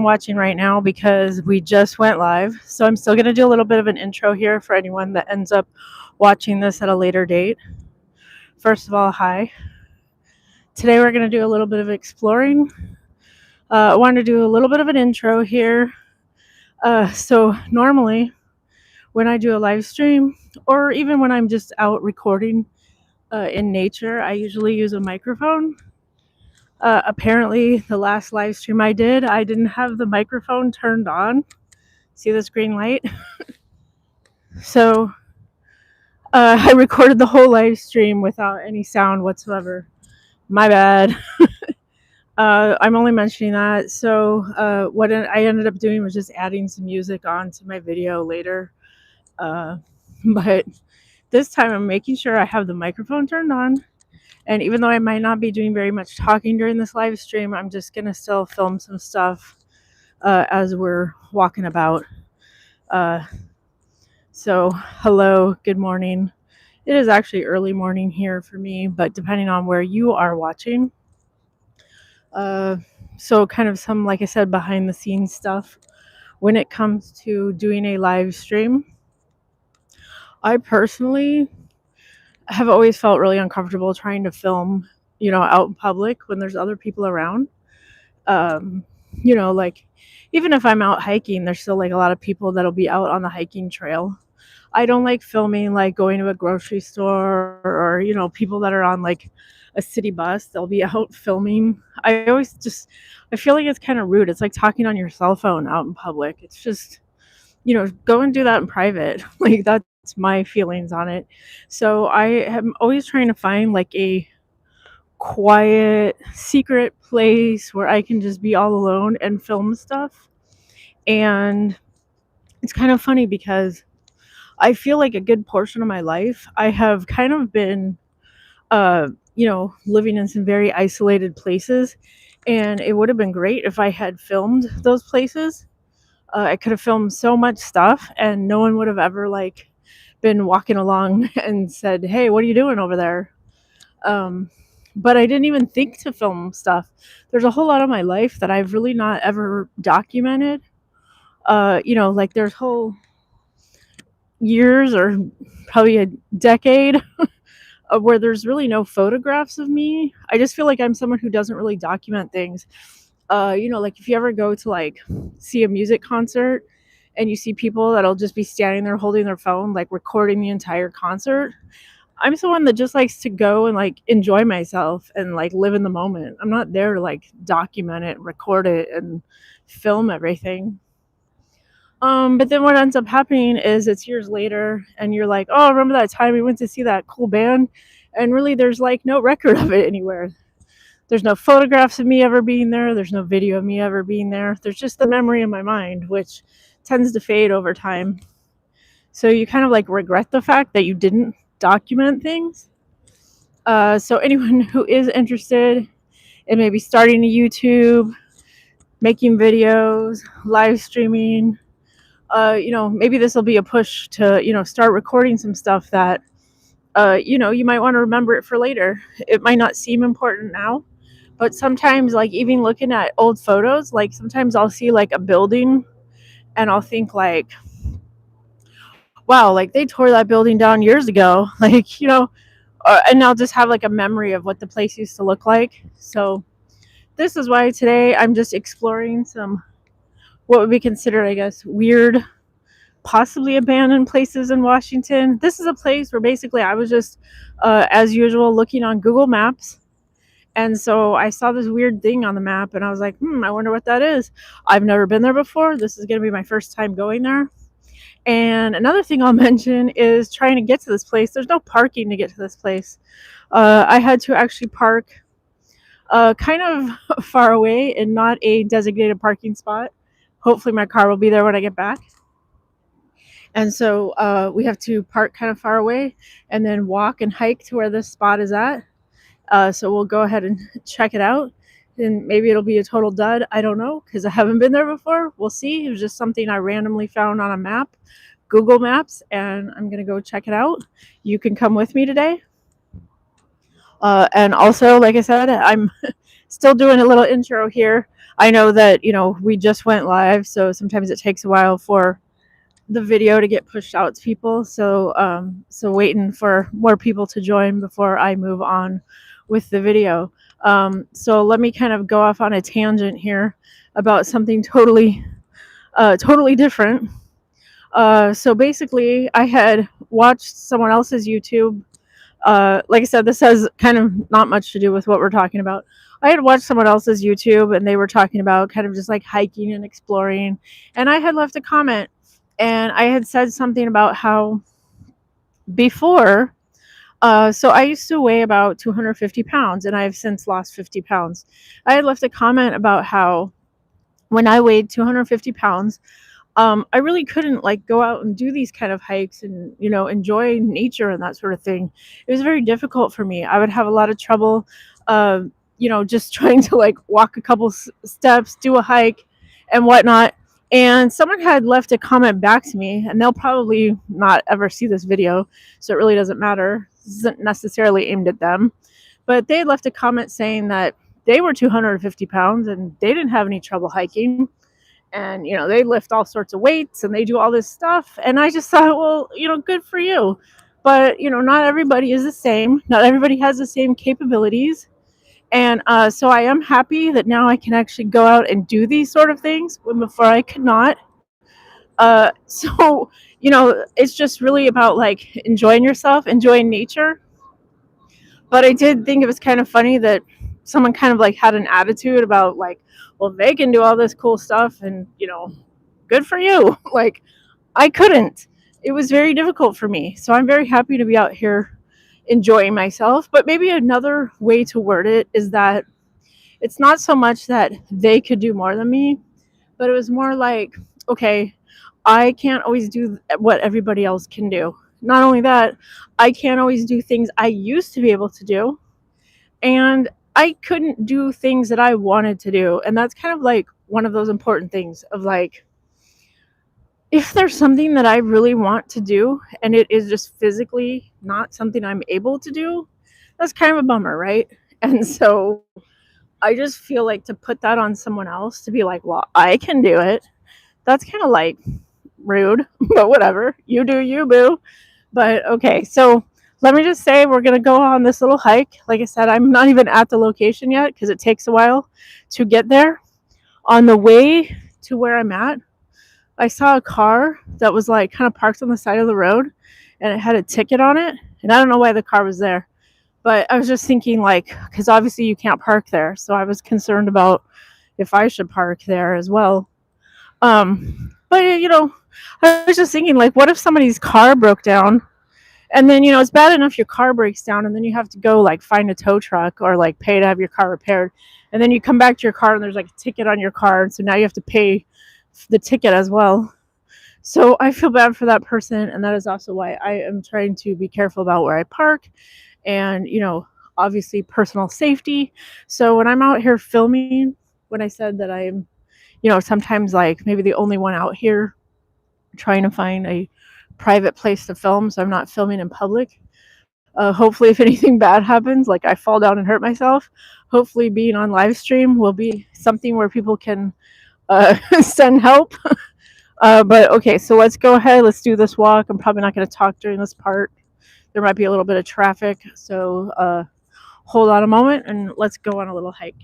watching right now because we just went live. So I'm still going to do a little bit of an intro here for anyone that ends up watching this at a later date. First of all, hi. Today we're going to do a little bit of exploring. I wanted to do a little bit of an intro here. So normally when I do a live stream or even when I'm just out recording in nature, I usually use a microphone. Apparently, the last live stream I did, I didn't have the microphone turned on. See this green light? So I recorded the whole live stream without any sound whatsoever. My bad. I'm only mentioning that. So what I ended up doing was just adding some music onto my video later. But this time I'm making sure I have the microphone turned on. And even though I might not be doing very much talking during this live stream, I'm just going to still film some stuff as we're walking about. So, hello, good morning. It is actually early morning here for me, but depending on where you are watching. So kind of some, like I said, behind the scenes stuff. When it comes to doing a live stream, I personally have always felt really uncomfortable trying to film, out in public when there's other people around. Like even if I'm out hiking, there's still like a lot of people that'll be out on the hiking trail. I don't like filming like going to a grocery store or, people that are on like a city bus. They'll be out filming. I feel like it's kind of rude. It's like talking on your cell phone out in public. It's just, go and do that in private. Like that's my feelings on it. So I am always trying to find like a quiet, secret place where I can just be all alone and film stuff. And it's kind of funny because I feel like a good portion of my life, I have kind of been, living in some very isolated places. And it would have been great if I had filmed those places. I could have filmed so much stuff, and no one would have ever like been walking along and said, "Hey, what are you doing over there?" But I didn't even think to film stuff. There's a whole lot of my life that I've really not ever documented. Like there's whole years or probably a decade of where there's really no photographs of me. I just feel like I'm someone who doesn't really document things. Like if you ever go to like see a music concert and you see people that'll just be standing there holding their phone, like recording the entire concert. I'm someone that just likes to go and like enjoy myself and like live in the moment. I'm not there to like document it, record it, and film everything. But then what ends up happening is it's years later and you're like, oh, remember that time we went to see that cool band? And really there's like no record of it anywhere. There's no photographs of me ever being there. There's no video of me ever being there. There's just the memory in my mind, which tends to fade over time. So you kind of like regret the fact that you didn't document things. So anyone who is interested in maybe starting a YouTube, making videos, live streaming, maybe this will be a push to, start recording some stuff that, you might want to remember it for later. It might not seem important now, but sometimes like even looking at old photos, like sometimes I'll see like a building and I'll think like, wow, like they tore that building down years ago. Like, and I'll just have like a memory of what the place used to look like. So this is why today I'm just exploring some what would be considered, I guess, weird, possibly abandoned places in Washington. This is a place where basically I was just, as usual, looking on Google Maps. And so I saw this weird thing on the map and I was like, I wonder what that is. I've never been there before. This is going to be my first time going there. And another thing I'll mention is trying to get to this place. There's no parking to get to this place. I had to actually park kind of far away and not a designated parking spot. Hopefully my car will be there when I get back. And so we have to park kind of far away and then walk and hike to where this spot is at. So we'll go ahead and check it out. And maybe it'll be a total dud. I don't know, because I haven't been there before. We'll see. It was just something I randomly found on a map, Google Maps, and I'm going to go check it out. You can come with me today. And also, like I said, I'm still doing a little intro here. I know that, we just went live, so sometimes it takes a while for the video to get pushed out to people. So waiting for more people to join before I move on with the video. So let me kind of go off on a tangent here about something totally different. So basically, I had watched someone else's YouTube. Like I said, this has kind of not much to do with what we're talking about. I had watched someone else's YouTube and they were talking about kind of just like hiking and exploring. And I had left a comment and I had said something about how before, so I used to weigh about 250 pounds and I have since lost 50 pounds. I had left a comment about how when I weighed 250 pounds, I really couldn't like go out and do these kind of hikes and enjoy nature and that sort of thing. It was very difficult for me. I would have a lot of trouble, uh, just trying to like walk a couple steps, do a hike, and whatnot. And someone had left a comment back to me, and they'll probably not ever see this video, so it really doesn't matter. This isn't necessarily aimed at them, but they had left a comment saying that they were 250 pounds and they didn't have any trouble hiking, and they lift all sorts of weights and they do all this stuff. And I just thought, well, good for you, but not everybody is the same, not everybody has the same capabilities. And so I am happy that now I can actually go out and do these sort of things when before I could not. So it's just really about like enjoying yourself, enjoying nature. But I did think it was kind of funny that someone kind of like had an attitude about like, well, they can do all this cool stuff and good for you. Like, I couldn't. It was very difficult for me. So I'm very happy to be out here enjoying myself. But maybe another way to word it is that it's not so much that they could do more than me, but it was more like, okay, I can't always do what everybody else can do. Not only that, I can't always do things I used to be able to do. And I couldn't do things that I wanted to do. And that's kind of like one of those important things of like, if there's something that I really want to do and it is just physically not something I'm able to do, that's kind of a bummer, right? And so I just feel like to put that on someone else to be like, well, I can do it. That's kind of like rude, but whatever. You do you, boo. But okay, so let me just say we're going to go on this little hike. Like I said, I'm not even at the location yet because it takes a while to get there. On the way to where I'm at, I saw a car that was like kind of parked on the side of the road and it had a ticket on it. And I don't know why the car was there, but I was just thinking like, because obviously you can't park there. So I was concerned about if I should park there as well. But I was just thinking like, what if somebody's car broke down? And then, it's bad enough your car breaks down and then you have to go like find a tow truck or like pay to have your car repaired. And then you come back to your car and there's like a ticket on your car. And so now you have to pay the ticket as well. So I feel bad for that person. And that is also why I am trying to be careful about where I park and, obviously personal safety. So when I'm out here filming, when I said that I'm, sometimes like maybe the only one out here trying to find a private place to film so I'm not filming in public. Hopefully if anything bad happens, like I fall down and hurt myself, hopefully being on live stream will be something where people can send help. But okay, so let's go ahead, let's do this walk. I'm probably not going to talk during this part. There might be a little bit of traffic, so hold on a moment and let's go on a little hike.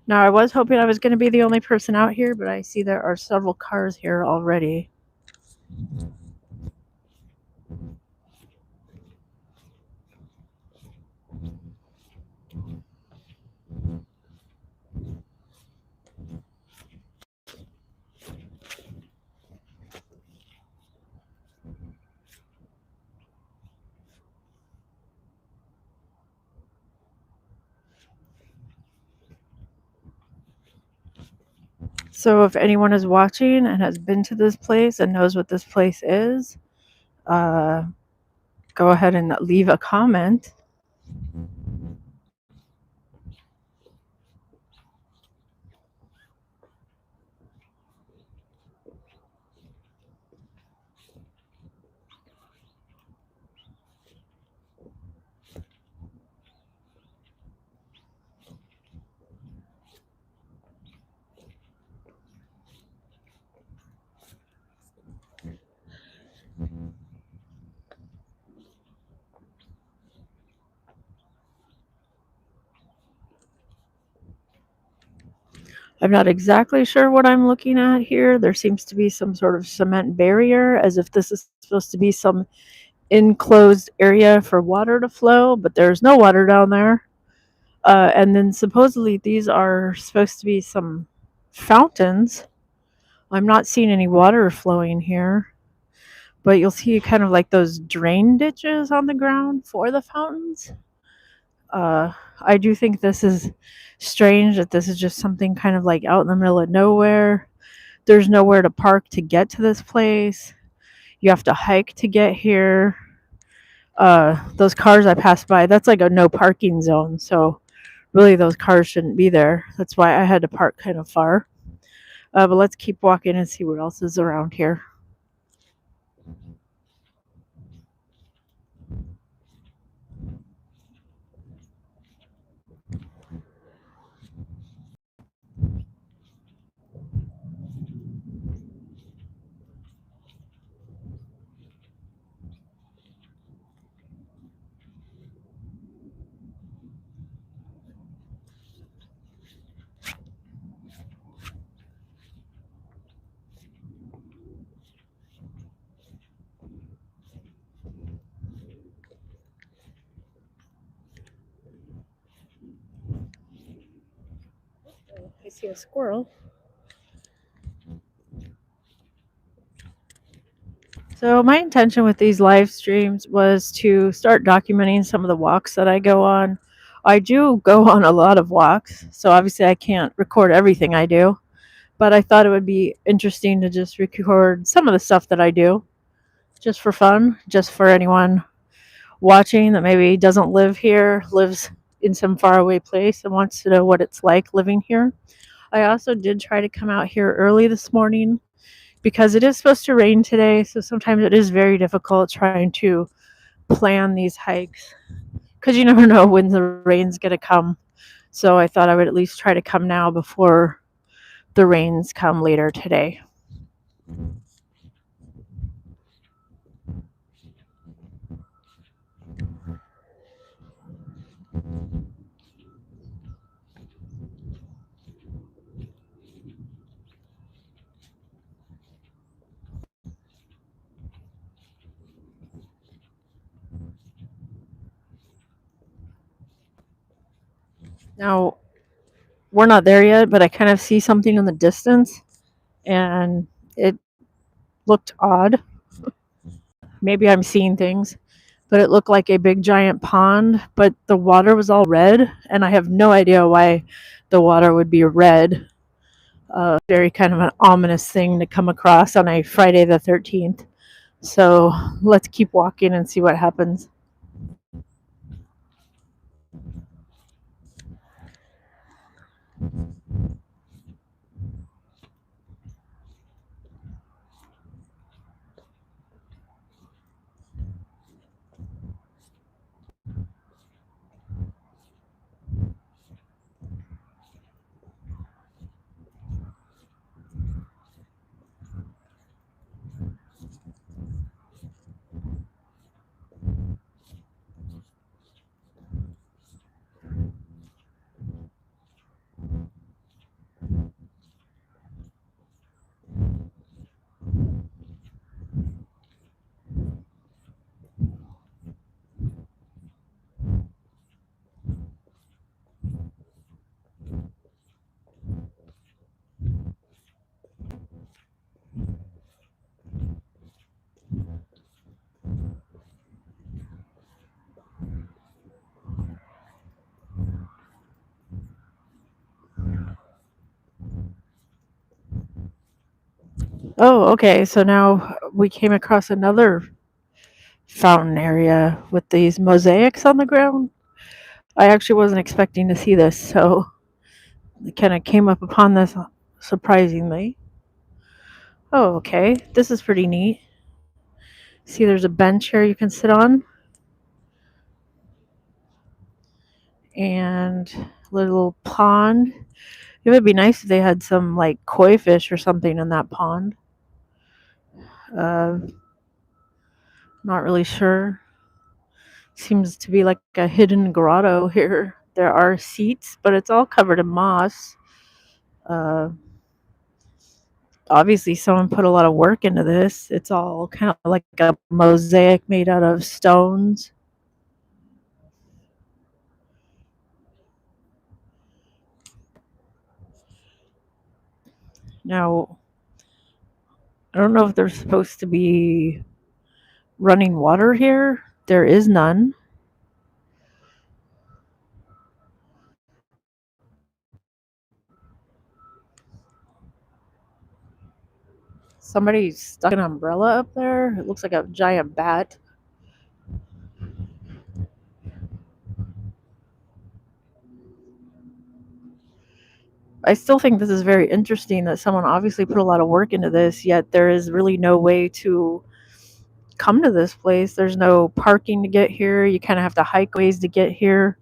Now, I was hoping I was going to be the only person out here, but I see there are several cars here already. So, if anyone is watching and has been to this place and knows what this place is, uh, go ahead and leave a comment. I'm not exactly sure what I'm looking at here. There seems to be some sort of cement barrier, as if this is supposed to be some enclosed area for water to flow, but there's no water down there. And then supposedly these are supposed to be some fountains. I'm not seeing any water flowing here, but you'll see kind of like those drain ditches on the ground for the fountains. I do think this is strange that this is just something kind of like out in the middle of nowhere. There's nowhere to park to get to this place. You have to hike to get here. Those cars I passed by, that's like a no parking zone. So really, those cars shouldn't be there. That's why I had to park kind of far. But let's keep walking and see what else is around here. I see a squirrel. So my intention with these live streams was to start documenting some of the walks that I go on. I do go on a lot of walks, so obviously I can't record everything I do, but I thought it would be interesting to just record some of the stuff that I do just for fun, just for anyone watching that maybe doesn't live here, lives in some faraway place and wants to know what it's like living here. I also did try to come out here early this morning because it is supposed to rain today, so sometimes it is very difficult trying to plan these hikes because you never know when the rain's going to come. So I thought I would at least try to come now before the rains come later today. Now, we're not there yet, but I kind of see something in the distance and it looked odd. Maybe I'm seeing things, but it looked like a big giant pond, but the water was all red, and I have no idea why the water would be red. Very kind of an ominous thing to come across on a Friday the 13th. So let's keep walking and see what happens. Oh, okay. So now we came across another fountain area with these mosaics on the ground. I actually wasn't expecting to see this, so I kind of came up upon this surprisingly. Oh, okay. This is pretty neat. See, there's a bench here you can sit on, and a little pond. It would be nice if they had some like koi fish or something in that pond. Uh, Not really sure. Seems to be like a hidden grotto here. There are seats, but it's all covered in moss. Uh, Obviously, someone put a lot of work into this. It's all kind of like a mosaic made out of stones. Now, I don't know if there's supposed to be running water here. There is none. Somebody stuck an umbrella up there. It looks like a giant bat. I still think this is very interesting that someone obviously put a lot of work into this, yet there is really no way to come to this place. There's no parking to get here. You kind of have to hike ways to get here.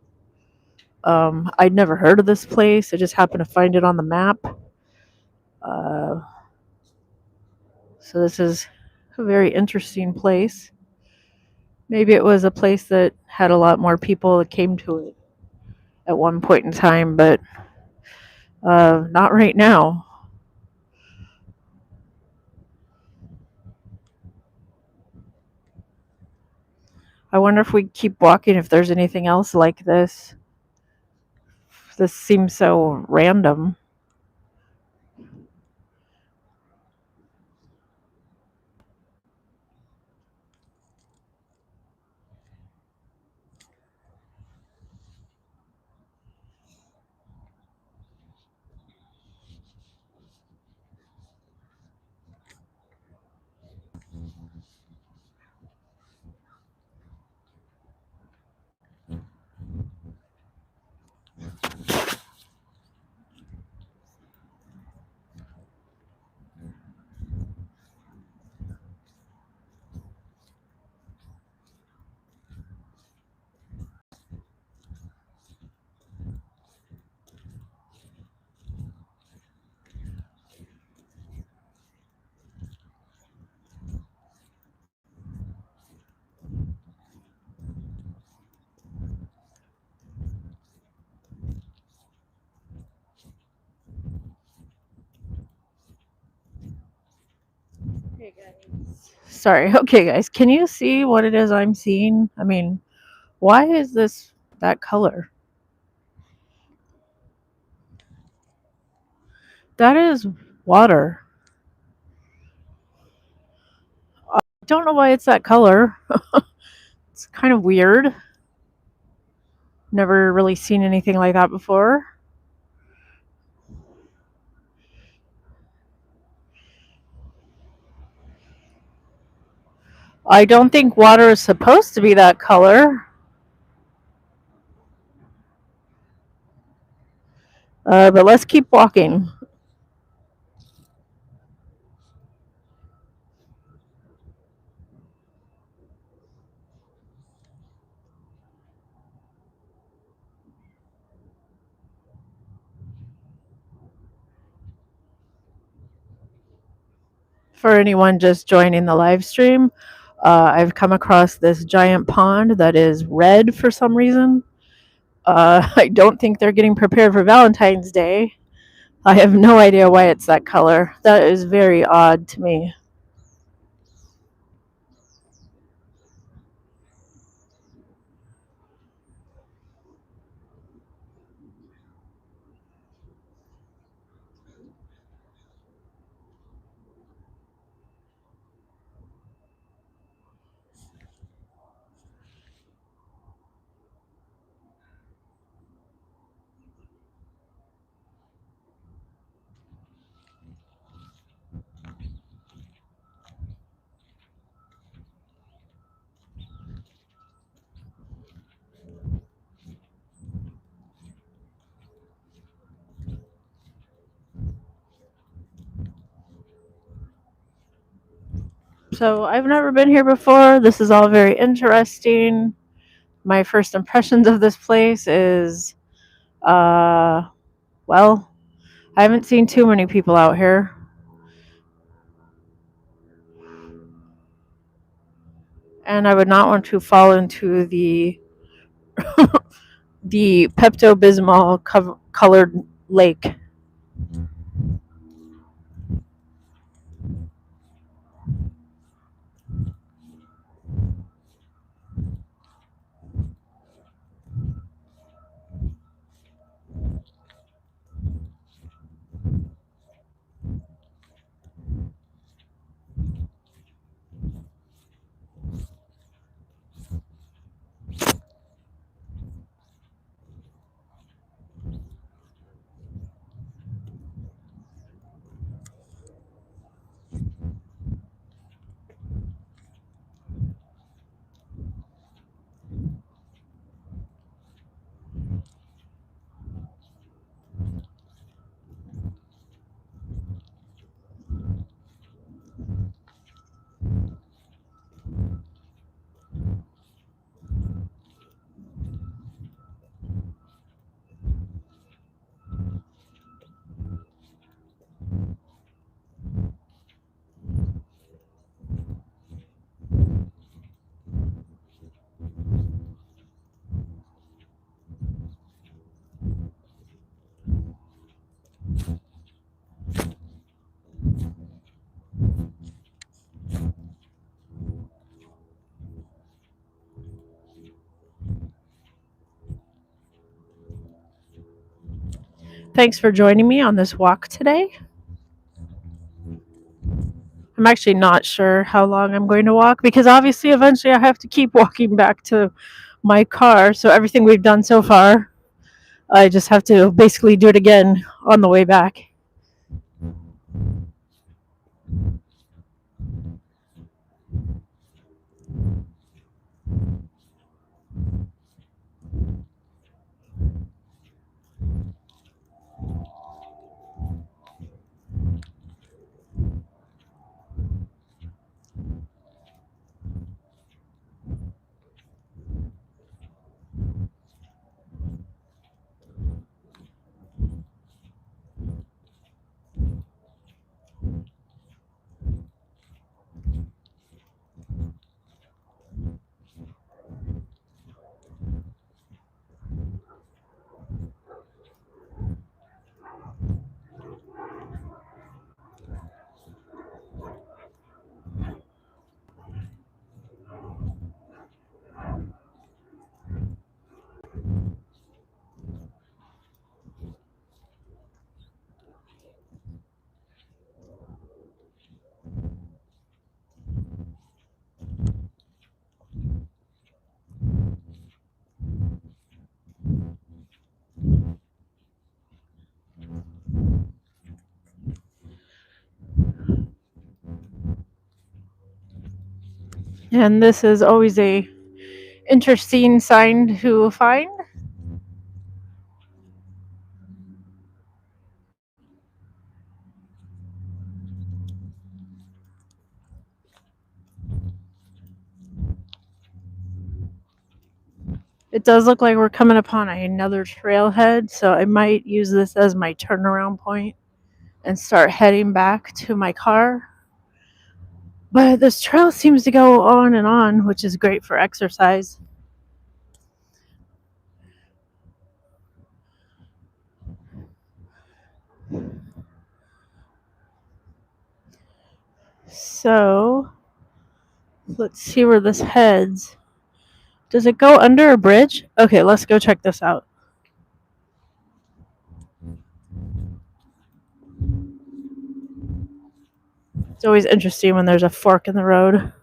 I'd never heard of this place. I just happened to find it on the map. Uh, so this is a very interesting place. Maybe it was a place that had a lot more people that came to it at one point in time, but not right now. I wonder if we keep walking if there's anything else like this. This seems so random. Hey guys. Sorry. Okay, guys. Can you see what it is I'm seeing? I mean, why is this that color? That is water. I don't know why it's that color. It's kind of weird. Never really seen anything like that before. I don't think water is supposed to be that color. But let's keep walking. For anyone just joining the live stream, I've come across this giant pond that is red for some reason. I don't think they're getting prepared for Valentine's Day. I have no idea why it's that color. That is very odd to me. So I've never been here before. This is all very interesting. My first impressions of this place is, well, I haven't seen too many people out here. And I would not want to fall into the the Pepto-Bismol colored lake. Thanks for joining me on this walk today. I'm actually not sure how long I'm going to walk because obviously eventually I have to keep walking back to my car. So everything we've done so far, I just have to basically do it again on the way back. And this is always a interesting sign to find. It does look like we're coming upon another trailhead, so I might use this as my turnaround point and start heading back to my car. But this trail seems to go on, which is great for exercise. So, let's see where this heads. Does it go under a bridge? Okay, let's go check this out. It's always interesting when there's a fork in the road.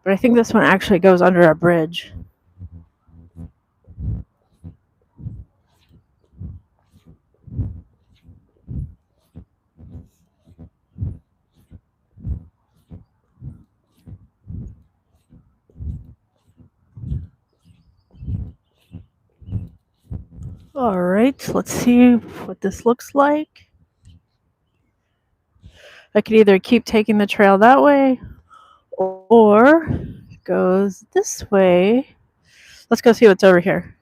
But I think this one actually goes under a bridge. Alright, let's see what this looks like. I could either keep taking the trail that way, or it goes this way. Let's go see what's over here.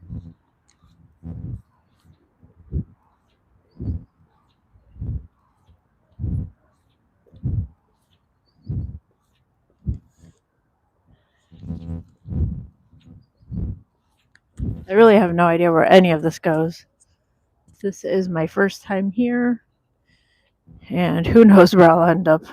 I really have no idea where any of this goes. This is my first time here, and who knows where I'll end up.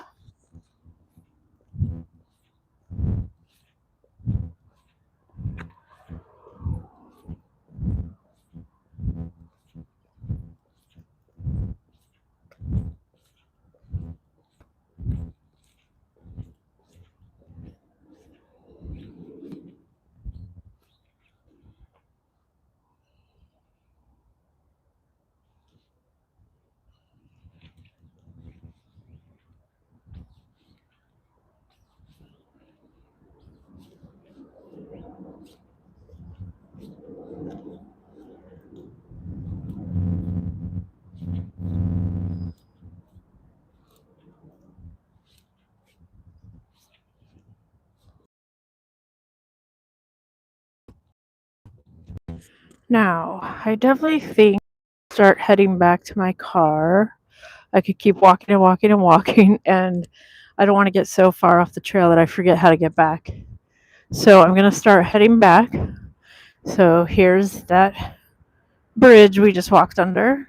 Now, I definitely think I'll start heading back to my car. I could keep walking and walking and walking, and I don't want to get so far off the trail that I forget how to get back. So I'm going to start heading back. So here's that bridge we just walked under.